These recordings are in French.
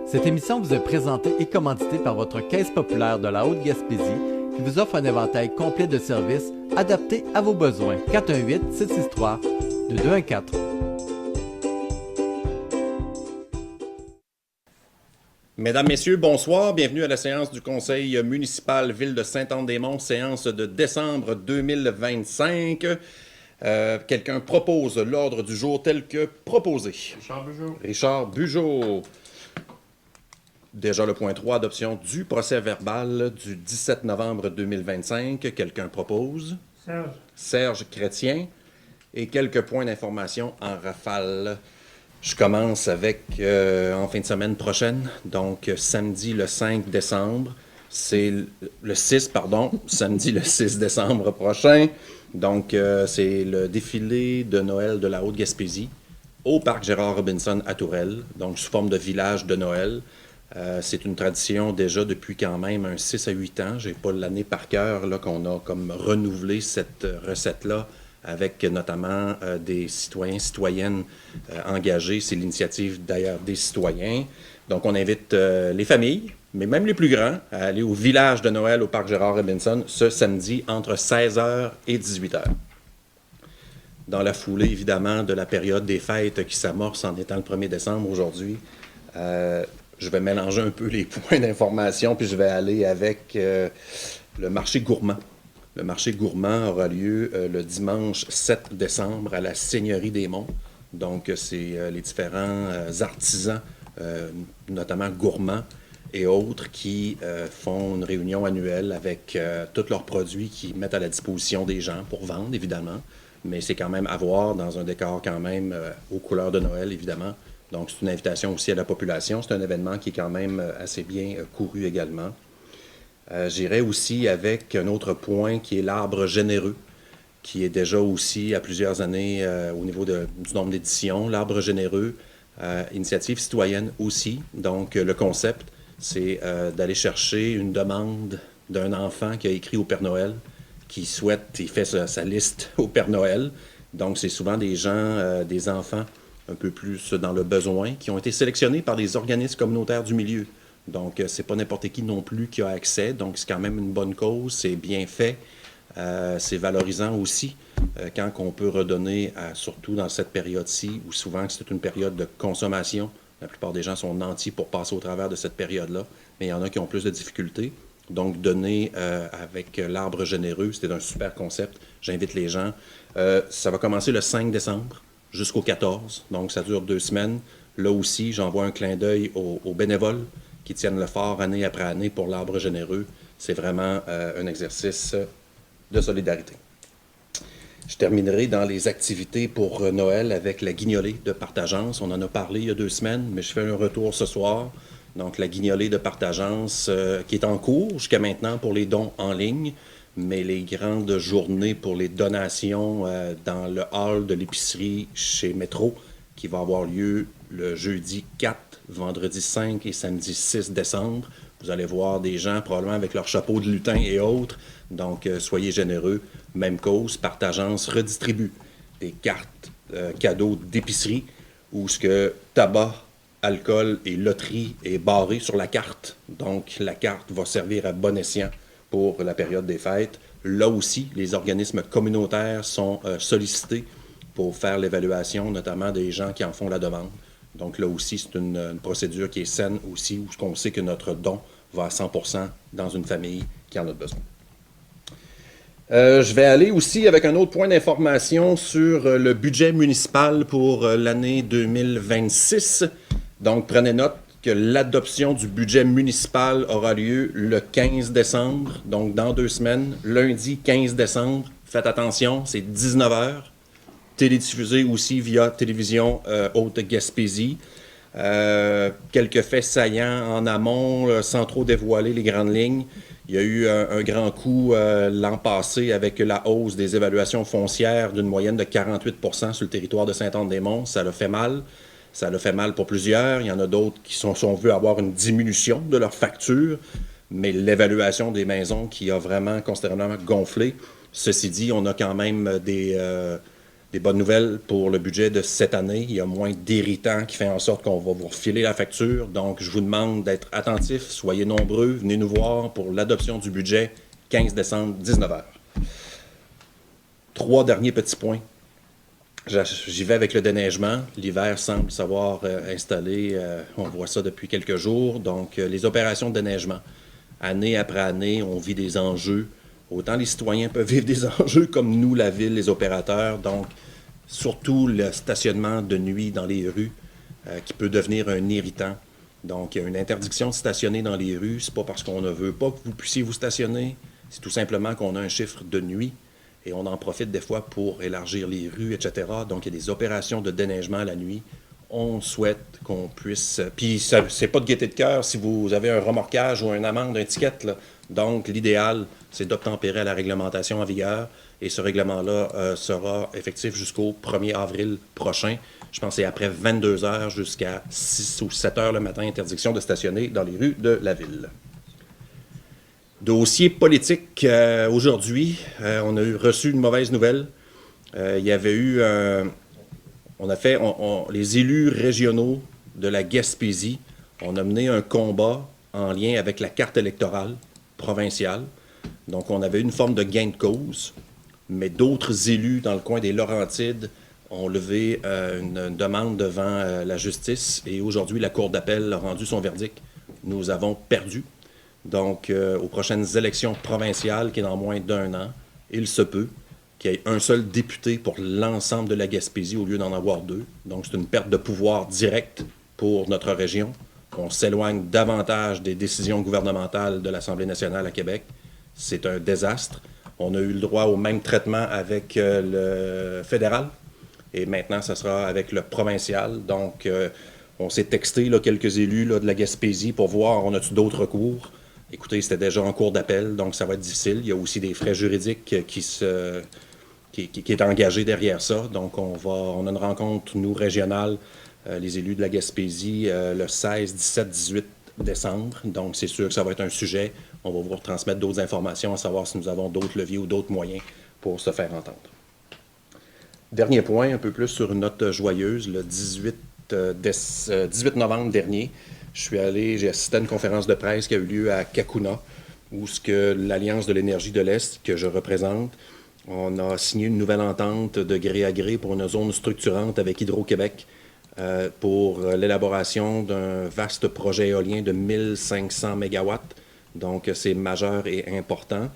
Cette émission vous est présentée et commanditée par votre Caisse populaire de la Haute-Gaspésie qui vous offre un éventail complet de services adaptés à vos besoins. 418-763-2214. Mesdames, Messieurs, bonsoir. Bienvenue à la séance du Conseil municipal Ville de Sainte-Anne-des-Monts, séance de décembre 2025. Quelqu'un propose l'ordre du jour tel que proposé. Richard Bugeaud. Déjà le point 3, adoption du procès verbal du 17 novembre 2025. Quelqu'un propose? Serge Chrétien. Et quelques points d'information en rafale. Je commence avec en fin de semaine prochaine, donc samedi le 5 décembre. C'est le 6, pardon, samedi le 6 décembre prochain. Donc, c'est le défilé de Noël de la Haute-Gaspésie au parc Gérard-Robinson à Tourelle, donc sous forme de village de Noël. C'est une tradition déjà depuis quand même un 6 à 8 ans. Je n'ai pas l'année par cœur là, qu'on a comme renouvelé cette recette-là avec notamment des citoyens, citoyennes engagés. C'est l'initiative d'ailleurs des citoyens. Donc, on invite les familles, mais même les plus grands, à aller au village de Noël au parc Gérard-Robinson ce samedi entre 16h et 18h. Dans la foulée, évidemment, de la période des fêtes qui s'amorce en étant le 1er décembre aujourd'hui, je vais mélanger un peu les points d'information, puis je vais aller avec le marché gourmand. Le marché gourmand aura lieu le dimanche 7 décembre à la Seigneurie des Monts. Donc, c'est les différents artisans, notamment gourmands et autres, qui font une réunion annuelle avec tous leurs produits qu'ils mettent à la disposition des gens pour vendre, évidemment. Mais c'est quand même à voir dans un décor quand même aux couleurs de Noël, évidemment. Donc, c'est une invitation aussi à la population. C'est un événement qui est quand même assez bien couru également. J'irai aussi avec un autre point qui est l'arbre généreux, qui est déjà aussi à plusieurs années au niveau du nombre d'éditions. L'arbre généreux, initiative citoyenne aussi. Donc, le concept, c'est d'aller chercher une demande d'un enfant qui a écrit au Père Noël, qui souhaite, il fait sa liste au Père Noël. Donc, c'est souvent des gens, des enfants un peu plus dans le besoin, qui ont été sélectionnés par des organismes communautaires du milieu. Donc, c'est pas n'importe qui non plus qui a accès. Donc, c'est quand même une bonne cause, c'est bien fait. C'est valorisant aussi quand on peut redonner, surtout dans cette période-ci, où souvent c'est une période de consommation. La plupart des gens sont nantis pour passer au travers de cette période-là, mais il y en a qui ont plus de difficultés. Donc, donner avec l'arbre généreux, c'était un super concept. J'invite les gens. Ça va commencer le 5 décembre jusqu'au 14, donc ça dure 2 semaines. Là aussi, j'envoie un clin d'œil aux bénévoles qui tiennent le fort année après année pour l'arbre généreux. C'est vraiment un exercice de solidarité. Je terminerai dans les activités pour Noël avec la guignolée de Partageance. On en a parlé il y a 2 semaines, mais je fais un retour ce soir. Donc, la guignolée de Partageance qui est en cours jusqu'à maintenant pour les dons en ligne, mais les grandes journées pour les donations dans le hall de l'épicerie chez Métro qui va avoir lieu le jeudi 4, vendredi 5 et samedi 6 décembre. Vous allez voir des gens probablement avec leur chapeau de lutin et autres. Donc, soyez généreux. Même cause, Partageance redistribue des cartes cadeaux d'épicerie où ce que tabac, alcool et loterie est barré sur la carte. Donc, la carte va servir à bon escient pour la période des fêtes. Là aussi, les organismes communautaires sont sollicités pour faire l'évaluation, notamment des gens qui en font la demande. Donc là aussi, c'est une procédure qui est saine aussi, où on sait que notre don va à 100% dans une famille qui en a besoin. Je vais aller aussi avec un autre point d'information sur le budget municipal pour l'année 2026. Donc, prenez note que l'adoption du budget municipal aura lieu le 15 décembre, donc dans 2 semaines, lundi 15 décembre. Faites attention, c'est 19h. Télédiffusé aussi via Télévision Haute-Gaspésie. Quelques faits saillants en amont, sans trop dévoiler les grandes lignes. Il y a eu un grand coup l'an passé avec la hausse des évaluations foncières d'une moyenne de 48% sur le territoire de Sainte-Anne-des-Monts. Ça l'a fait mal. Ça l'a fait mal pour plusieurs. Il y en a d'autres qui sont vus avoir une diminution de leur facture, mais l'évaluation des maisons qui a vraiment considérablement gonflé. Ceci dit, on a quand même Des bonnes nouvelles pour le budget de cette année. Il y a moins d'irritants qui fait en sorte qu'on va vous refiler la facture. Donc, je vous demande d'être attentifs. Soyez nombreux. Venez nous voir pour l'adoption du budget 15 décembre, 19h. 3 derniers petits points. J'y vais avec le déneigement. L'hiver semble s'avoir installé. On voit ça depuis quelques jours. Donc, les opérations de déneigement. Année après année, on vit des enjeux. Autant les citoyens peuvent vivre des enjeux comme nous, la ville, les opérateurs. Donc, surtout le stationnement de nuit dans les rues qui peut devenir un irritant. Donc, il y a une interdiction de stationner dans les rues. Ce n'est pas parce qu'on ne veut pas que vous puissiez vous stationner. C'est tout simplement qu'on a un chiffre de nuit et on en profite des fois pour élargir les rues, etc. Donc, il y a des opérations de déneigement la nuit. On souhaite qu'on puisse... Puis, c'est pas de gaieté de cœur si vous avez un remorquage ou une amende, un ticket, là. Donc, l'idéal, c'est d'obtempérer à la réglementation en vigueur. Et ce règlement-là sera effectif jusqu'au 1er avril prochain. Je pense que c'est après 22 heures jusqu'à 6 ou 7 heures le matin, interdiction de stationner dans les rues de la ville. Dossier politique, aujourd'hui, on a reçu une mauvaise nouvelle. Il y avait eu... les élus régionaux de la Gaspésie, on a mené un combat en lien avec la carte électorale provinciale. Donc, on avait une forme de gain de cause, mais d'autres élus dans le coin des Laurentides ont levé une demande devant la justice et aujourd'hui, la Cour d'appel a rendu son verdict. Nous avons perdu. Donc, aux prochaines élections provinciales, qui est dans moins d'1 an, il se peut qu'il y ait un seul député pour l'ensemble de la Gaspésie au lieu d'en avoir 2. Donc, c'est une perte de pouvoir directe pour notre région. On s'éloigne davantage des décisions gouvernementales de l'Assemblée nationale à Québec. C'est un désastre. On a eu le droit au même traitement avec le fédéral et maintenant, ça sera avec le provincial. Donc, on s'est texté là, quelques élus là, de la Gaspésie pour voir on a-tu d'autres recours. Écoutez, c'était déjà en cours d'appel, donc ça va être difficile. Il y a aussi des frais juridiques qui est engagé derrière ça. Donc, on a une rencontre, nous, régionale, les élus de la Gaspésie, le 16, 17, 18 décembre. Donc, c'est sûr que ça va être un sujet. On va vous retransmettre d'autres informations, à savoir si nous avons d'autres leviers ou d'autres moyens pour se faire entendre. Dernier point, un peu plus sur une note joyeuse, le 18 novembre dernier, j'ai assisté à une conférence de presse qui a eu lieu à Kakuna, où ce que l'Alliance de l'énergie de l'Est, que je représente, on a signé une nouvelle entente de gré à gré pour une zone structurante avec Hydro-Québec pour l'élaboration d'un vaste projet éolien de 1500 MW. Donc, c'est majeur et important.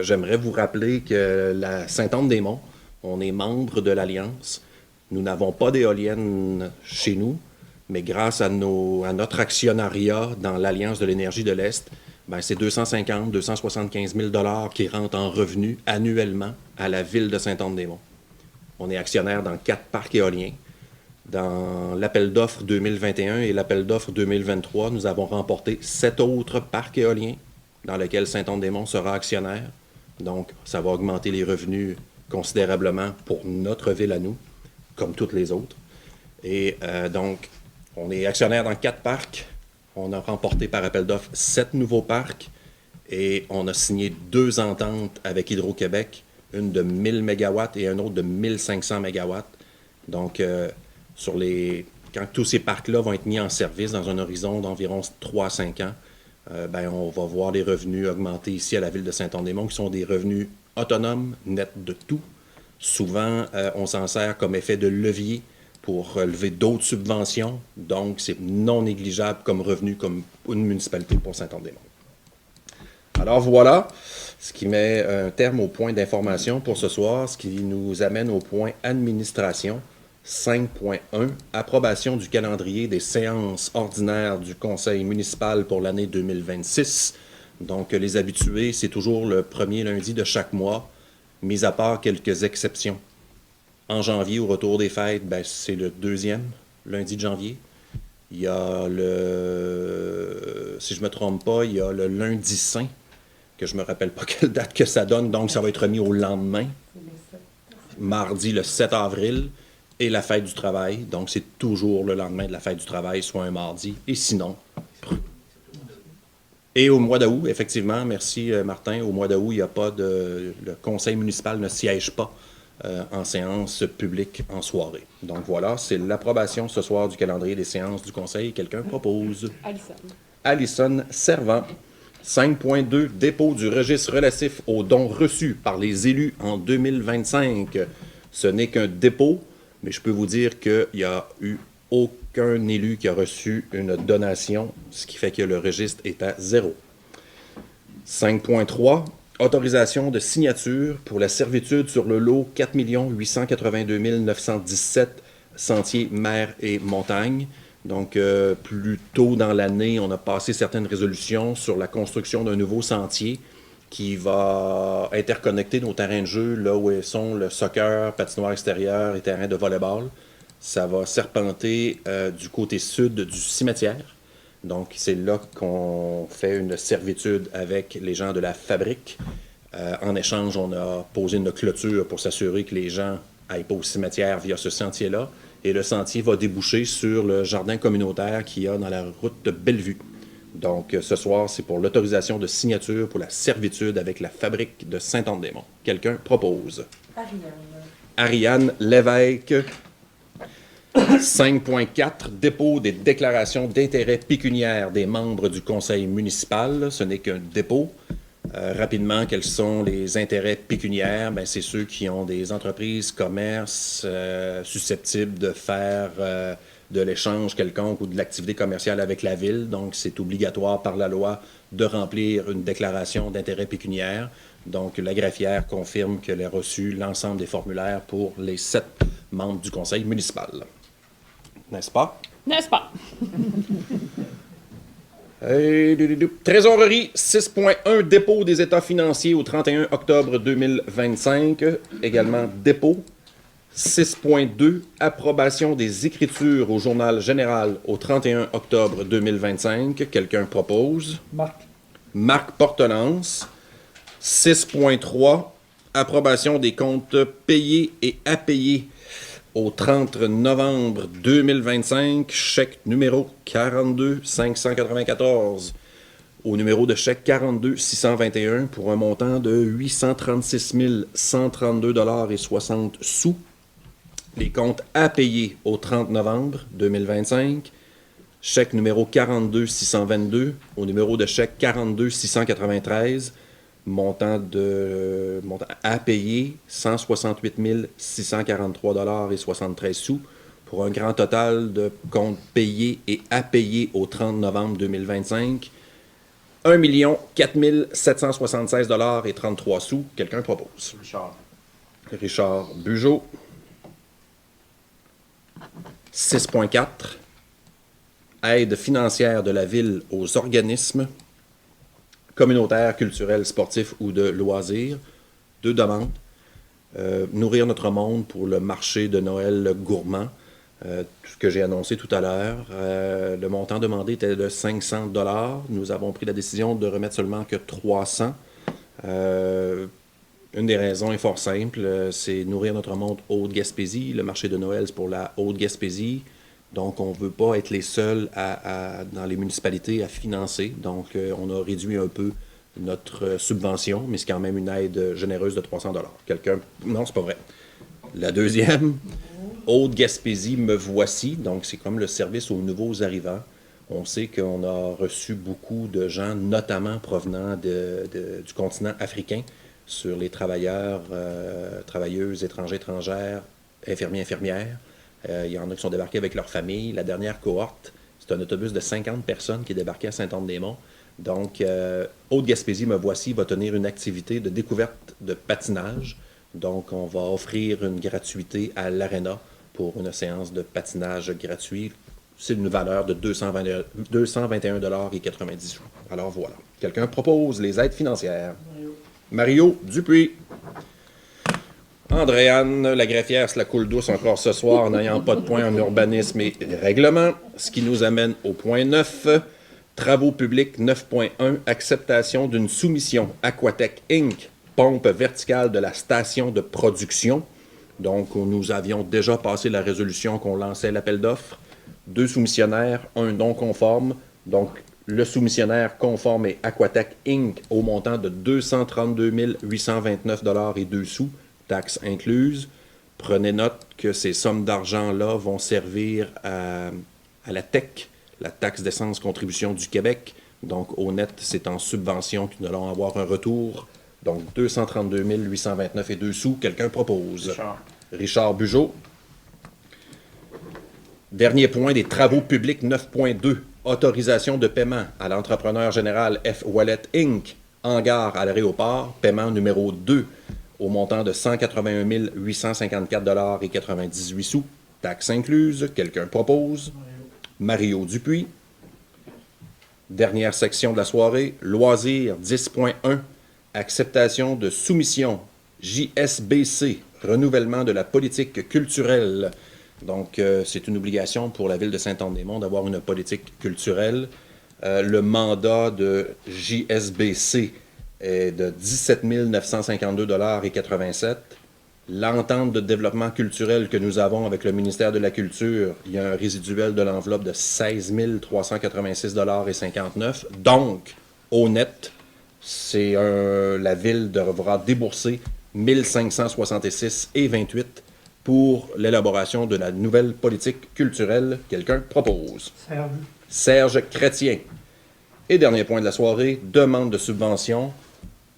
J'aimerais vous rappeler que la Sainte-Anne-des-Monts, on est membre de l'Alliance. Nous n'avons pas d'éoliennes chez nous, mais grâce à notre actionnariat dans l'Alliance de l'énergie de l'Est, c'est 250 275 000 $ qui rentrent en revenus annuellement à la ville de Sainte-Anne-des-Monts. On est actionnaire dans 4 parcs éoliens. Dans l'appel d'offres 2021 et l'appel d'offres 2023, nous avons remporté 7 autres parcs éoliens dans lesquels Sainte-Anne-des-Monts sera actionnaire. Donc, ça va augmenter les revenus considérablement pour notre ville à nous, comme toutes les autres. Et donc, on est actionnaire dans 4 parcs. On a remporté par appel d'offres 7 nouveaux parcs et on a signé 2 ententes avec Hydro-Québec, une de 1000 MW et une autre de 1500 MW. Donc, quand tous ces parcs-là vont être mis en service dans un horizon d'environ 3 à 5 ans, on va voir les revenus augmenter ici à la ville de Sainte-Anne-des-Monts, qui sont des revenus autonomes, nets de tout. Souvent, on s'en sert comme effet de levier pour relever d'autres subventions. Donc, c'est non négligeable comme revenu, comme une municipalité pour Sainte-Anne-des-Monts. Alors voilà, ce qui met un terme au point d'information pour ce soir, ce qui nous amène au point administration. 5.1, approbation du calendrier des séances ordinaires du Conseil municipal pour l'année 2026. Donc, les habitués, c'est toujours le premier lundi de chaque mois, mis à part quelques exceptions. En janvier, au retour des fêtes, c'est le 2e lundi de janvier. Il y a si je ne me trompe pas, il y a le lundi saint, que je ne me rappelle pas quelle date que ça donne, donc ça va être remis au lendemain, mardi le 7 avril. Et la fête du travail, donc c'est toujours le lendemain de la fête du travail, soit un mardi, et sinon. Et au mois d'août, effectivement, merci Martin, au mois d'août, il n'y a pas le conseil municipal ne siège pas en séance publique en soirée. Donc voilà, c'est l'approbation ce soir du calendrier des séances du Conseil. Quelqu'un propose? Alison Servant. 5.2, dépôt du registre relatif aux dons reçus par les élus en 2025. Ce n'est qu'un dépôt, mais je peux vous dire qu'il n'y a eu aucun élu qui a reçu une donation, ce qui fait que le registre est à 0. 5.3, autorisation de signature pour la servitude sur le lot 4 882 917 sentiers, mer et montagne. Donc, plus tôt dans l'année, on a passé certaines résolutions sur la construction d'un nouveau sentier qui va interconnecter nos terrains de jeu là où sont le soccer, patinoire extérieure et terrain de volleyball. Ça va serpenter du côté sud du cimetière. Donc, c'est là qu'on fait une servitude avec les gens de la fabrique. En échange, on a posé une clôture pour s'assurer que les gens n'aillent pas au cimetière via ce sentier-là. Et le sentier va déboucher sur le jardin communautaire qu'il y a dans la route de Bellevue. Donc, ce soir, c'est pour l'autorisation de signature pour la servitude avec la fabrique de Saint-Anne-des-Monts. Quelqu'un propose? Ariane Lévesque. 5.4, dépôt des déclarations d'intérêt pécuniaire des membres du conseil municipal. Ce n'est qu'un dépôt. Rapidement, quels sont les intérêts pécuniaires? Bien, c'est ceux qui ont des entreprises, commerces susceptibles de faire de l'échange quelconque ou de l'activité commerciale avec la ville. Donc, c'est obligatoire par la loi de remplir une déclaration d'intérêt pécuniaire. Donc, la greffière confirme qu'elle a reçu l'ensemble des formulaires pour les 7 membres du conseil municipal. N'est-ce pas? N'est-ce pas? Trésorerie 6.1, dépôt des états financiers au 31 octobre 2025. Également dépôt. 6.2, approbation des écritures au journal général au 31 octobre 2025. Quelqu'un propose? Marc Portelance. 6.3, approbation des comptes payés et à payer au 30 novembre 2025, chèque numéro 42 594 au numéro de chèque 42 621 pour un montant de 836 132,60 $. Les comptes à payer au 30 novembre 2025, chèque numéro 42 622 au numéro de chèque 42 693, montant à payer 168 643,73 $, pour un grand total de comptes payés et à payer au 30 novembre 2025, 1 4 776,33 $. Quelqu'un propose? Richard Bugeaud. 6.4, aide financière de la ville aux organismes communautaires, culturels, sportifs ou de loisirs. 2 demandes. Nourrir notre monde pour le marché de Noël gourmand, ce que j'ai annoncé tout à l'heure. Le montant demandé était de 500 $. Nous avons pris la décision de remettre seulement que 300. Une des raisons est fort simple, c'est nourrir notre monde Haute-Gaspésie. Le marché de Noël, c'est pour la Haute-Gaspésie. Donc, on ne veut pas être les seuls dans les municipalités à financer. Donc, on a réduit un peu notre subvention, mais c'est quand même une aide généreuse de 300 $. Quelqu'un? Non, c'est pas vrai. La deuxième, Haute-Gaspésie, me voici. Donc, c'est comme le service aux nouveaux arrivants. On sait qu'on a reçu beaucoup de gens, notamment provenant du continent africain, sur les travailleurs, travailleuses, étrangers, étrangères, infirmiers, infirmières. Il y en a qui sont débarqués avec leur famille. La dernière cohorte, c'est un autobus de 50 personnes qui est débarqué à Saint-Anne-des-Monts. Donc, Haute-Gaspésie, me voici, va tenir une activité de découverte de patinage. Donc, on va offrir une gratuité à l'Arena pour une séance de patinage gratuit. C'est une valeur de 221,90 $. Alors voilà. Quelqu'un propose les aides financières? Mario Dupuis. Andréane, la greffière se la coule douce encore ce soir en n'ayant pas de point en urbanisme et règlement. Ce qui nous amène au point 9. Travaux publics 9.1. Acceptation d'une soumission Aquatech Inc. Pompe verticale de la station de production. Donc, nous avions déjà passé la résolution qu'on lançait l'appel d'offres. 2 soumissionnaires, un non conforme. Donc, le soumissionnaire conforme est Aquatech Inc. au montant de 232 829,02 $. taxes incluses. Prenez note que ces sommes d'argent-là vont servir à la TEC, la taxe d'essence contribution du Québec. Donc, au net, c'est en subvention que nous allons avoir un retour. Donc, 232 829 et 2 sous. Quelqu'un propose? Richard Bugeaud. Dernier point des travaux publics 9.2. Autorisation de paiement à l'entrepreneur général F. Wallet Inc. Hangar à l'aéroport. Paiement numéro 2 au montant de 181 854 et 98 sous. Taxes incluses. Quelqu'un propose? Mario Dupuis. Dernière section de la soirée. Loisirs 10.1. Acceptation de soumission. JSBC. Renouvellement de la politique culturelle. Donc, c'est une obligation pour la Ville de Sainte-Anne-des-Monts d'avoir une politique culturelle. Le mandat de JSBC est de 17 952 et 87. L'entente de développement culturel que nous avons avec le ministère de la Culture, il y a un résiduel de l'enveloppe de 16 386 et 59. Donc, au net, la Ville devra débourser 1566 et 28 pour l'élaboration de la nouvelle politique culturelle. Quelqu'un propose? Serge Chrétien. Et dernier point de la soirée, demande de subvention,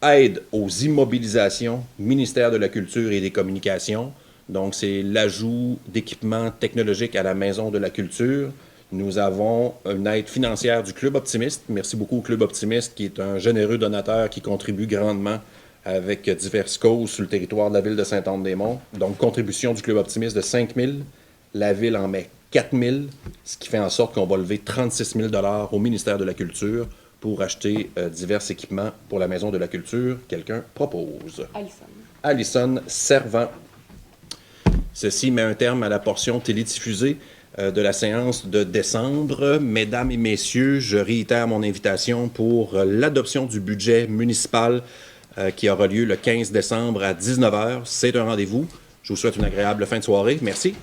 aide aux immobilisations, ministère de la Culture et des Communications. Donc, c'est l'ajout d'équipements technologiques à la Maison de la Culture. Nous avons une aide financière du Club Optimiste. Merci beaucoup au Club Optimiste, qui est un généreux donateur qui contribue grandement avec diverses causes sur le territoire de la Ville de Sainte-Anne-des-Monts. Donc, contribution du Club Optimiste de 5 000. La Ville en met 4 000, ce qui fait en sorte qu'on va lever 36 000 au ministère de la Culture pour acheter divers équipements pour la Maison de la Culture. Quelqu'un propose? Alison Servant. Ceci met un terme à la portion télédiffusée de la séance de décembre. Mesdames et messieurs, je réitère mon invitation pour l'adoption du budget municipal qui aura lieu le 15 décembre à 19h. C'est un rendez-vous. Je vous souhaite une agréable fin de soirée. Merci.